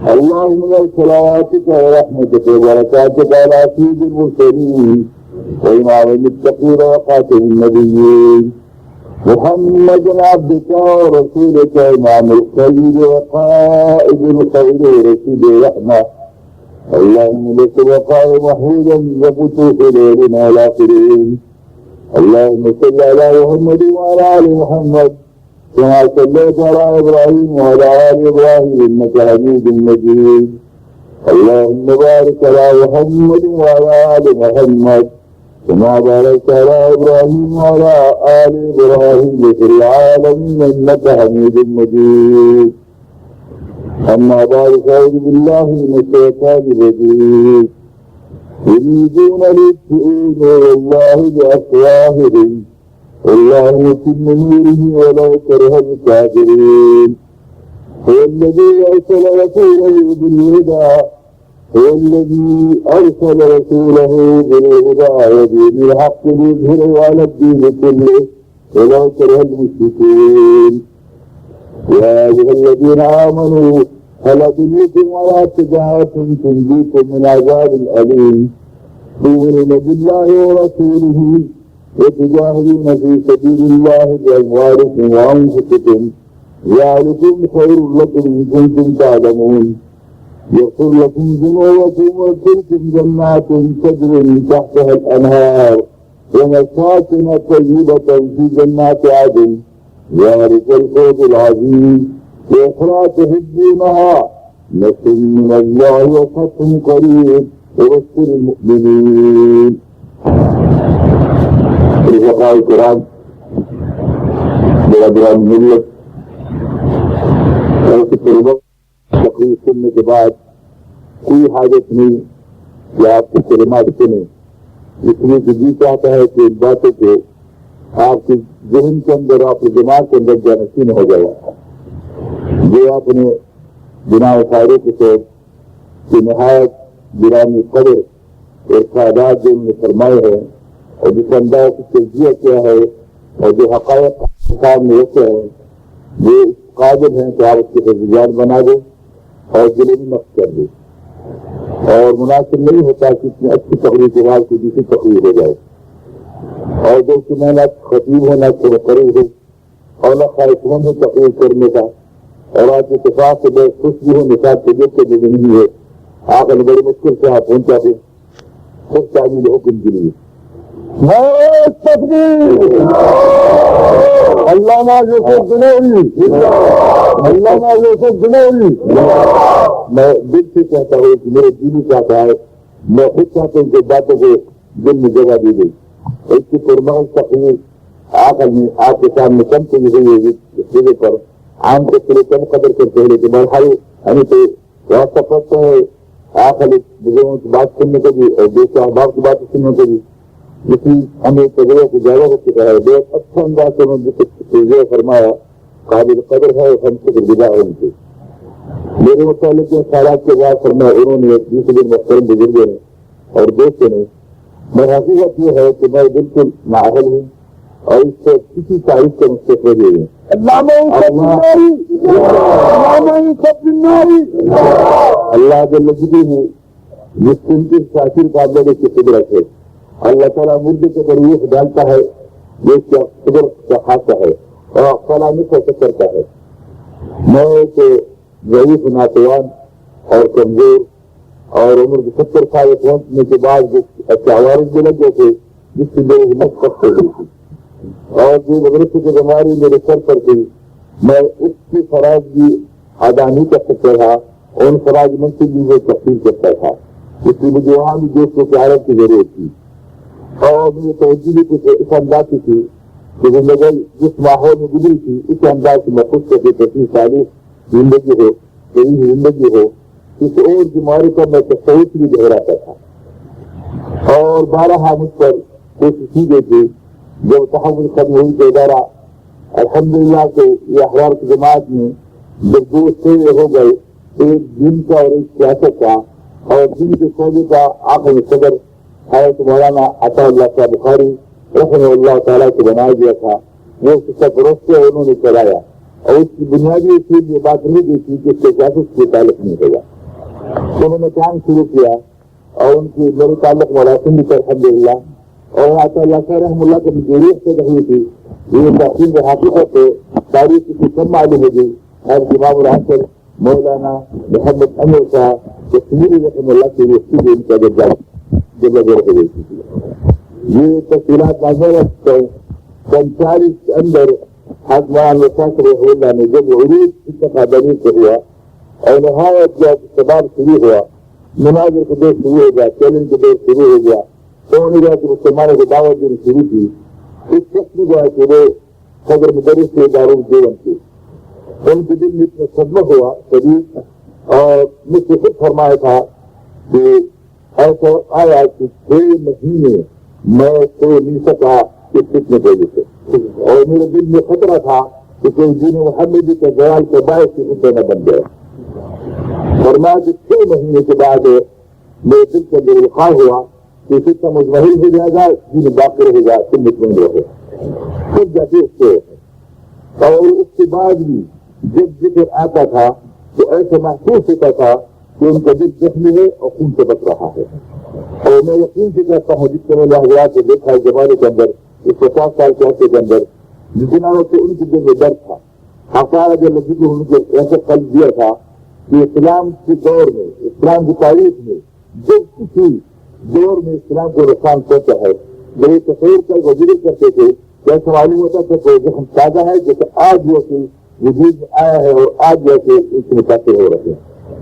اللهم اجعل صلواتك ورحمتك وبركاتك على سيد المرسلين وإمام المتقين وخاتم النبيين محمد عبدك ورسولك إمام الخير وقائد الخير ورسول الرحمة. اللهم لك وقائم محمودا وفتوح ليلنا الآخرين. اللهم صل على محمد وعلى آل محمد كما صليت على إبراهيم وعلى آل إبراهيم إنك حميد مجيد. اللهم بارك على محمد وعلى آل محمد كما باركت على إبراهيم وعلى آل إبراهيم في العالمين إنك حميد مجيد. أما بعد فأعوذ بالله من الشيطان الرجيم. يريدون ليطفئوا نور الله بأفواههم والله يتم نوره ولو كره الكافرين. هو الذي أرسل رسوله بالهدى ودين الحق ليظهره على الدين كله ولو كره المشركين. يا أيها الذين آمنوا هل أدلكم على تجارة تنجيكم من عذاب أليم تؤمنون بالله ورسوله وتجاهدون في سبيل الله بأموالكم وأنفسكم ذلكم خير لكم إن كنتم تعلمون. يغفر لكم ذنوبكم ويدخلكم جنات تجري من تحتها الأنهار ومساكن طيبة في جنات عدن ذلك الفوز العظيم. وأخرى تحبونها نصر من الله وفتح قريب وبشر المؤمنين. رفقاء الكرام برادران ملت ایسی قربت تقریر سننے کے بعد کوئی حاجت نہیں کہ آپ کی کلمات سنیں، اس لیے کہ جی چاہتا ہے کہ ان باتوں کو آپ کے ذہن کے اندر آپ کے دماغ کے اندر جانشین ہو جائے جو آپ نے بنا فائدے کے طور کی نہایت گرامی قدر اور سعادات جو انہوں نے فرمائے ہیں اور جس انداز سے تجزیہ کیا ہے اور جو حقائق سامنے رکھے ہیں وہ قابل ہیں کہ آپ اس کے تجزیات بنا دیں اور دل میں نقص کر دیں. اور مناسب نہیں ہوتا کہ اتنی اچھی تقریر کے بعد کوئی دوسری تقریر ہو جائے اور جو کہ میں نہ خطیب ہو نہ قریب ہو اور نہ خواہش مند ہو تقریر کرنے کا اور آج اتفاق سے بہت خوش بھی ہو نصاب طبیعت کے جو نہیں ہے آپ نے بڑی مشکل سے آپ پہنچا دیں خود تعمیل حکم کے لیے. علامہ یوسف گنوری میں دل سے کہتا ہوں کہ میرے دینی چاہتا ہے میں خود چاہتا ہوں کہ باتوں کو دل میں جگہ دی گئی. اس کی پرمائش تقریر آخر میں آپ کے سامنے کم سے ہوئی ہے اس جگہ پر عام کے لیے کم قدر کرتے ہیں لیکن مرحل ہمیں تو واسطہ پڑتا ہے آخر بزرگوں کی بات سننے کو بھی اور دوسرے احباب کی بات سننے کو بھی اسی ہمیں تجربہ کو زیادہ ہو چکا ہے. بہت اچھا انداز سے انہوں نے فرمایا قابل قدر ہے ہم شکر گزار ان سے. میرے متعلق خیالات کے بعد فرمایا انہوں نے دوسرے محترم بزرگوں نے اور دوستوں نے. میں حقیقت یہ ہے کہ میں بالکل نااہل ہوں اور اس سے کسی تعریف کے مستقبل نہیں ہوں. اللہ جل جلالہ جس کی شاکر قابل کی قدرت ہے. اللہ تعالیٰ مردے کے اوپر روح ڈالتا ہے جو اس کا قدرت کا خاصہ ہے اور فلاں کیسے کرتا ہے. میں ایک ضعیف ناتوان اور کمزور اور عمر کے 70 سال پہنچنے کے بعد جو عوارض بھی لگ گئے تھے جس کی میری ہمت سخت ہو گئی تھی اور جو مدرسے کی بیماری میرے سر پر تھی میں اس کی فراز بھی ادا نہیں کر سکتا تھا اور ان فراز منصب بھی وہ تقسیم کرتا تھا. اس لیے مجھے وہاں بھی دوستوں کی عادت کی ضرورت تھی اور میری توجہ بھی کچھ اس انداز کی تھی کہ زندگی جس ماحول میں گزری تھی اس انداز سے میں خود سے 35 40 زندگی ہو صحیح زندگی ہو کسی اور بیماری کو میں تصور بھی دہراتا تھا. اور 12 مجھ پر کوشش کی گئی تھی جب تحول ختم ہوئی تو ادارہ الحمدللہ کہ یہ احرار کی جماعت میں جب 2 شعبے ہو گئے ایک دین کا اور ایک سیاست کا اور دین کے شعبے کا آخری صدر حضرت مولانا عطا اللہ صاحب بخاری رحمہ اللہ تعالیٰ کو بنایا گیا تھا. وہ سرپرست انہوں نے چلایا اور اس کی بنیادی اصول یہ بات نہیں دی تھی کہ اس کے جاسوس سے تعلق نہیں ہوگا. انہوں نے کام شروع کیا اور ان کی میرے تعلق مراسم بھی الحمد للہ اور اللہ کا رحم اللہ کی مجبوریت سے رہی تھی. یہ تحقیق حقیقت ہے تاریخ کی کم معلوم ہو گئی. اور امام الحسن مولانا محمد امیر صاحب کشمیری رحم اللہ کی رشتے بھی ان کا جب لگے رکھ گئی تھی. یہ تفصیلات نظر رکھتے ہیں. 45 کے اندر حکمان اللہ نے جب عروج کی تقابلی سے ہوا اور نہایت جب شباب شروع ہوا, مناظر کا دور شروع ہو گیا, چیلنج کا دور شروع ہو گیا, تو انہوں نے کہ مسلمانوں کو دعوت دینی شروع کی. اس شخص نے گیا کہ وہ صدر مدرس کے دارالعلوم کے ان کے دل میں اتنا صدمہ ہوا شدید اور مجھ سے خود فرمایا تھا کہ ایسا آیا کہ 6 مہینے میں سو نہیں سکا اس فتنے کی وجہ سے, اور میرے دل میں خطرہ تھا کہ کوئی دین محمدی کا جلال کا باعث فتنہ نہ بن جائے. فرمایا کہ 6 مہینے کے بعد میرے دل کا جو وقار ہوا کہ فتنہ مزمحل ہو جائے گا, دین باقی رہے گا, تم مطمئن رہے. خود جاتے اس سے اور اس کے بعد بھی جب ذکر آتا تھا تو ایسا محسوس ہوتا تھا کہ ان کا دل زخمی ہے اور خون سے بچ رہا ہے. اور میں یقین سے کہتا ہوں جتنے میں حضرات کو دیکھا ہے زمانے کے اندر اس 50 سال کے عرصے کے اندر جتنا وقت ان کے دل میں درد تھا, حقارہ جو لفظ ان کو ایسا قلب دیا تھا کہ اسلام کے دور میں, اسلام کی تاریخ میں جب کسی دور میں اسلام کو نقصان پہنچا ہے میرے تصور کا ذکر کرتے تھے جیسا معلوم ہوتا تھا کہ زخم تازہ ہے جیسے آج جیسے وجود میں آیا ہے اور آج جیسے ان سے متاثر ہو رہے ہیں.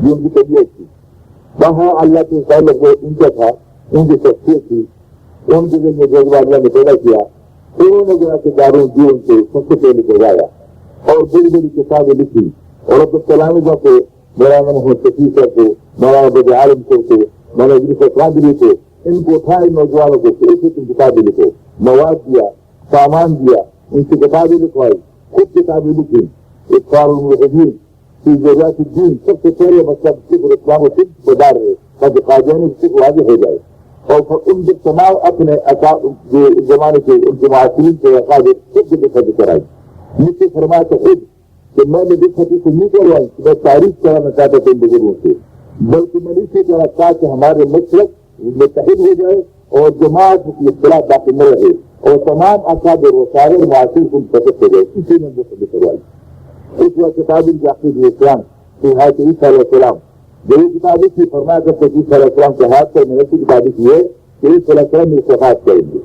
یہ ان کی طبیعت تھی. وہاں اللہ کے تعلق ان کا تھا, ان کی شخصیت تھی, ان کے دل میں جذبہ اللہ نے پیدا کیا. انہوں نے گیا کہ دارالعلوم سے سب سے پہلے کروایا اور بڑی بڑی کتابیں لکھی اور عبدالکلام کو, مولانا محمد شفیع صاحب کو, مولانا بدر عالم صاحب کو, مولانا ادریس قادری کو, ان کو اٹھائے نوجوانوں کو ایک کتابیں لکھو, مواد دیا, سامان دیا, ان کی کتابیں لکھوائی, خود کتابیں لکھی. اقرار المحدین کی ضروریات الدین سب سے پہلے مطلب صرف اسلام و صرف بدار ہے تاکہ قادیانی صرف واضح ہو جائے. اور ان کے تمام اپنے جو زمانے کے ان کے معاصرین کے عقائد سب کے دکھا کرائی. مجھ سے فرمایا تو خود کہ میں نے دکھاتی کو نہیں کروائی کہ میں تعریف کرانا چاہتا تھا ان بزرگوں سے, بلکہ میں نہیں کہنا چاہتا کہ ہمارے مسلک متحد ہو جائے اور جماعت کی اصطلاح باقی نہ رہے اور تمام اکابر و سارے معاصر کو فتح ہو گئے. اسی نے مجھے کروائی. اس وقت کتاب عقید اسلام کی حضرت عیسیٰ علیہ السلام جو یہ کتابیں تھی فرمایا کرتے عیسیٰ علیہ السلام کے ہاتھ پر میں نے کتابیں کی ہے کہ عیسیٰ علیہ السلام میں اتفاق کریں گے.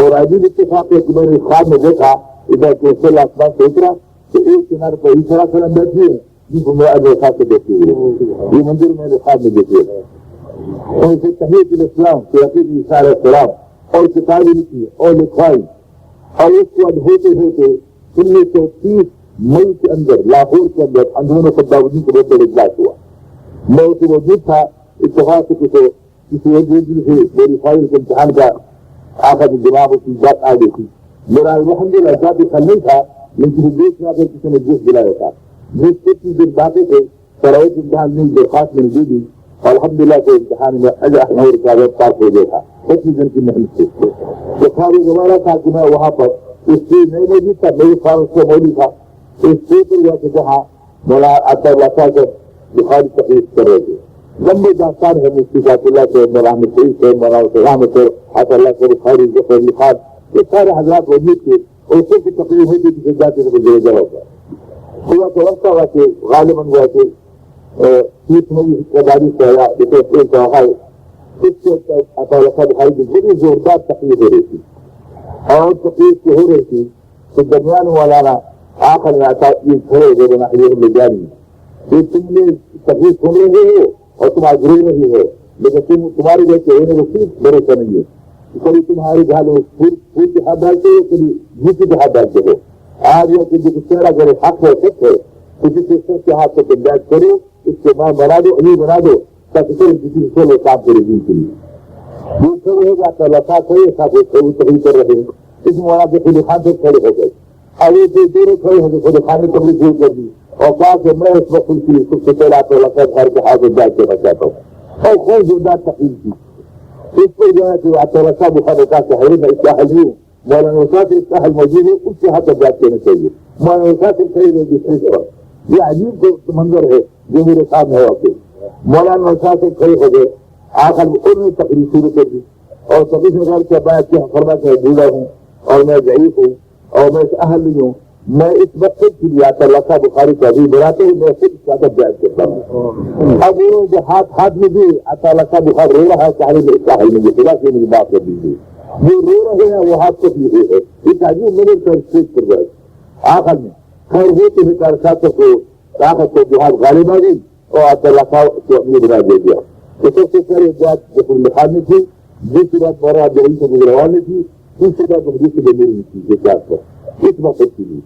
اور عجیب اتفاق ہے کہ میں نے خواب میں دیکھا ادھر کے صلی اللہ آسمان سے اترا کہ ایک کنارے پر عیسیٰ علیہ السلام بیٹھی ہے جن کو میں اجر خواب سے دیکھتی ہوئی یہ منظر میں نے خواب میں دیکھی ہے. اور اسے تحیت الاسلام کہ عقید عیسیٰ علیہ السلام اور کتابیں لکھی اور لکھوائی. اور اس کے بعد ہوتے ہوتے 1930 مئی کے اندر لاہور کے اندر اندرون خداوندی کے بہت بڑے اجلاس ہوا. میں اسے موجود تھا. اتفاق سے کسی ایک دن سے میری فائل کے امتحان کا آخر دماغ کی بات آ گئی تھی. میرا الحمد للہ ذاتی خل نہیں تھا لیکن دیش میں آ کر کسی نے جس دلایا تھا جس 25 دن باقی تھے شرائط امتحان نہیں درخواست میں نے دی اور الحمد للہ کے امتحان میں اجر کا پاس ہو گیا تھا 25 دن کی محنت سے. تو خالی زمانہ تھا کہ میں وہاں پر اس چیز نہیں موجود تھا. میری فارغ سے موجود تھا اس پیپر ہوا کہ جہاں مولانا عطا اللہ صاحب بخاری تقریر کر رہے تھے. لمبے داستان ہے مفتی ذات اللہ سے, مولانا شریف سے, مولانا رحمت سے, عطا اللہ سے بخاری ظفر علی خان, یہ سارے حضرات موجود تھے اور اس کی تقریر ہوئی تھی کہ جاتے ہوئے جو جگہ ہوگا. ہوا تو وقت ہوا کہ غالباً ہوا کہ سیٹ میں بھی سے آیا اس سے عطا اللہ صاحب بخاری کی بڑی زوردار تقریر ہو رہی تھی اور تقریر کی ہو رہی تھی تو درمیان مولانا آخر میں آتا یہ کھڑے ہو گئے بنا جاری کہ تم نے تقریر سن رہے ہو اور تم آگرہ نہیں ہو لیکن تمہاری جیسے ہونے کو صرف بھروسہ نہیں ہے. کبھی تمہاری جھال پھول کے ہاتھ ڈالتے ہو کبھی جوتی کے ہاتھ ڈالتے ہو. آج یہ کہ جو چہرہ کرے حق ہے سچ ہے کسی سے سچ کے ہاتھ سے تم بیٹھ کرو اس کے بعد بنا دو ابھی بنا دو تاکہ پھر کسی سے لوگ کام کرے دین کے لیے جو کھڑے ہوگا تو اللہ صاحب کوئی ساتھ تقریر کر رہے ہیں. اس مولانا کے خود خان سے کھڑے ہو گئے اب یہ دونوں کھڑے ہو گئے خود خان نے تقریر شروع کر دی اور کہا کہ میں اس وقت کی سب سے پہلا تو اللہ صاحب گھر کے ہاتھ میں بیٹھ کے بچاتا ہوں اور کوئی زوردار تقریر کی. اس پر جو ہے کہ اللہ صاحب بخار نے کہا کہ حضرت میں کیا حضری ہوں مولانا وساطر کا حل موجود ہے اس کے ہاتھ پر بات کرنا چاہیے. مولانا وساطر صحیح ہے دوسری طرف. یہ عجیب منظر ہے جو میرے سامنے ہے واقعی. مولانا وساطر کھڑے ہو گئے, آخر میں انہوں نے تقریر شروع کر دی اور تقریر میں کہا کہ میں کیا فرما کہ بوڑھا ہوں اور میں ضعیف ہوں اور میں اہل نہیں ہوں, میں اس مقصد کے لیے آتا اللہ بخاری کو ابھی بناتے ہوں میں خود طاقت بیان کرتا ہوں. اب وہ جو ہاتھ میں بھی آتا اللہ بخار رو رہا ہے چاہے میں اس کا حل نہیں خدا سے مجھے معاف کر دیجیے. جو رو رہے ہیں وہ ہاتھ کو لیے ہے ایک آدمی میرے اسٹیج پر گئے. آخر میں خیر وہ تو نکال ساتھ کو طاقت کو جو ہاتھ غالب آ گئی اور آتا اللہ کو اپنی بنا دے دیا. تو سب سے پہلے بات جو لکھان نے کی, دوسری بات مولانا جہین کو گزروان نے کی, تیسری بات حدیث سے میری کی کے ساتھ پر اس وقت کے لیے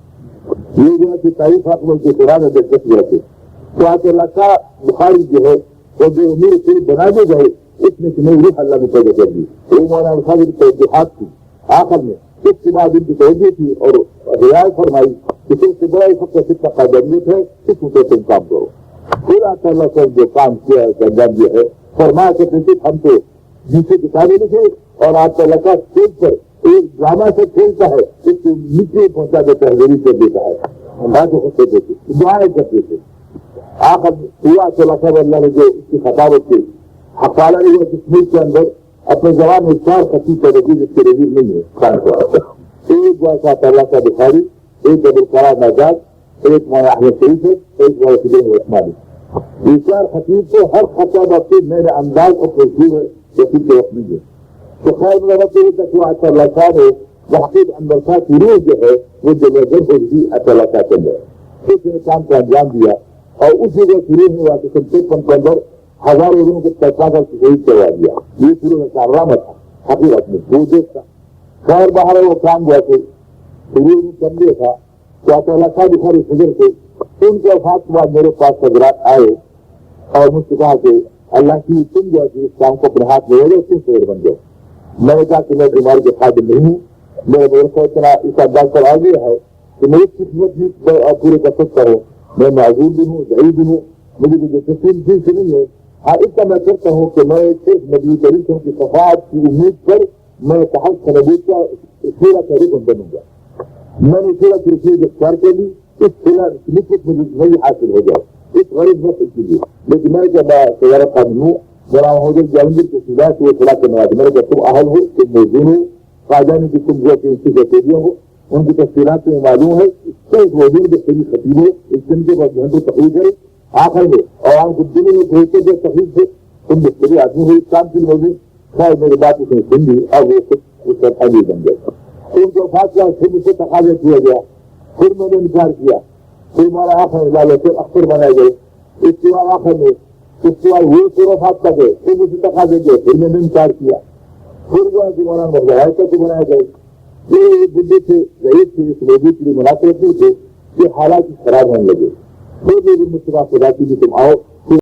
یہ جو ہے کہ تاریخ آپ لوگ کے قرآن میں دلچسپ رہتے تو آج اللہ کا بخاری جو ہے وہ جو امیر سے بنانے گئے اس میں کہ روح اللہ نے پیدا کر دی. وہ مولانا بخاری کی توجہات تھی. آخر میں اس کے بعد ان کی توجہ تھی اور ہدایت فرمائی کہ تم سے بڑا سب کا صرف قابلیت ہے اس میں تم کام کرو. پھر آتا اللہ سے جو کام کیا ہے انجام دیا ہے فرمایا کہ ہم تو جیسے کتابیں لکھے اور آج اللہ کا اسٹیج پر ایک ڈرامہ سے کھیلتا ہے اس کو نیچے پہنچا دیتا ہے ضروری کر دیتا ہے دعائیں کرتے تھے. آخر ہوا تو اللہ نے جو اس کی خطابت کی حقالہ نے کشمیر کے اندر اپنے زبان میں 4 خطیب پیدا کی جس کے رضی نہیں ہے. ایک جیسا اللہ کا بخاری, ایک ابوالکلام آزاد, ایک مولانا احمد شریف ہے, ایک مولانا سلیم عثمانی. یہ 4 خطیب کو ہر خطاب اپنے نئے انداز اور خوشبو ہے جیسے کے وقت نہیں ہے. تو خیر میرا یہ تک وہ آتا اللہ صاحب ہے وحید اندر کا روح جو ہے وہ جو ہوگی آتا اللہ صاحب کے اندر اس نے کام کا انجام دیا اور اس جگہ شروع میں ہوا کہ سب سے کم کے اندر ہزاروں لوگوں کو پیسہ کا شہید کروا دیا. یہ شروع میں کارنامہ تھا حقیقت میں وہ دیکھتا. خیر باہر وہ کام ہوا تھے شروع میں کر دیا تھا تو آتا اللہ صاحب بخاری فجر تھے. ان کے وفات کے بعد میرے پاس حضرات آئے اور مجھ سے کہا کہ اللہ کی تم جو ہے اس کام کو اپنے ہاتھ میں لے لو تم شہر بن جاؤ. میں نے کہا کہ میں بیماری کے قابل نہیں ہوں. میرے میرے کو اتنا اس انداز پر آ گیا ہے کہ میری قسمت بھی پورے کر سکتا ہوں. میں معذور بھی ہوں, ضعیف بھی ہوں, مجھے جو تسلیم چیز سے نہیں ہے. ہاں اتنا میں کرتا ہوں کہ میں صرف نبی کریم کی صفات کی امید پر میں تحت نبی کا سیرا کا رکن بنوں گا. میں نے سیرا کی رسید اختیار کر لی. اس سیرا نسبت مجھے نہیں حاصل ہو جاؤ اس غریب نسل کے لیے. لیکن میں کیا میں سیارہ قانون ہوں جناب حضرت جہانگیر کے سزا سے وہ کھلا کرنے والے. میں نے کہا تم اہل ہو, تم موجود ہو, قاعدانی کی تم جو تیریاں ہو ان کی تفصیلات میں معلوم ہے. اس موجود کے صحیح خطیب ہو اس دن کے بعد گھنٹوں تقریر کرے آخر میں اور آپ کو دنوں میں بھیجتے جو تقریر سے تم بہتری آدمی ہوئی کام کے لیے موجود. خیر میری بات اس نے سن لی اور وہ خود اس کا خالی بن گیا. ان کو فاصلہ پھر مجھ سے تقاضا کیا گیا. پھر میں نے انکار کیا. پھر ہمارا آخر لالے پھر اختر بنائے گئے. اس کے بعد آخر میں اس کے بعد وہ صورت تک گئے. پھر مجھے تقاضے گئے. پھر میں نے انکار کیا. پھر وہ مولانا مغرب کو بنائے گئے. یہ بڈے تھے ضعیف تھے اس موضوع کے لیے مناسب تھے کہ حالات خراب ہونے لگے. پھر میری مصطفیٰ خدا کی بھی تم آؤ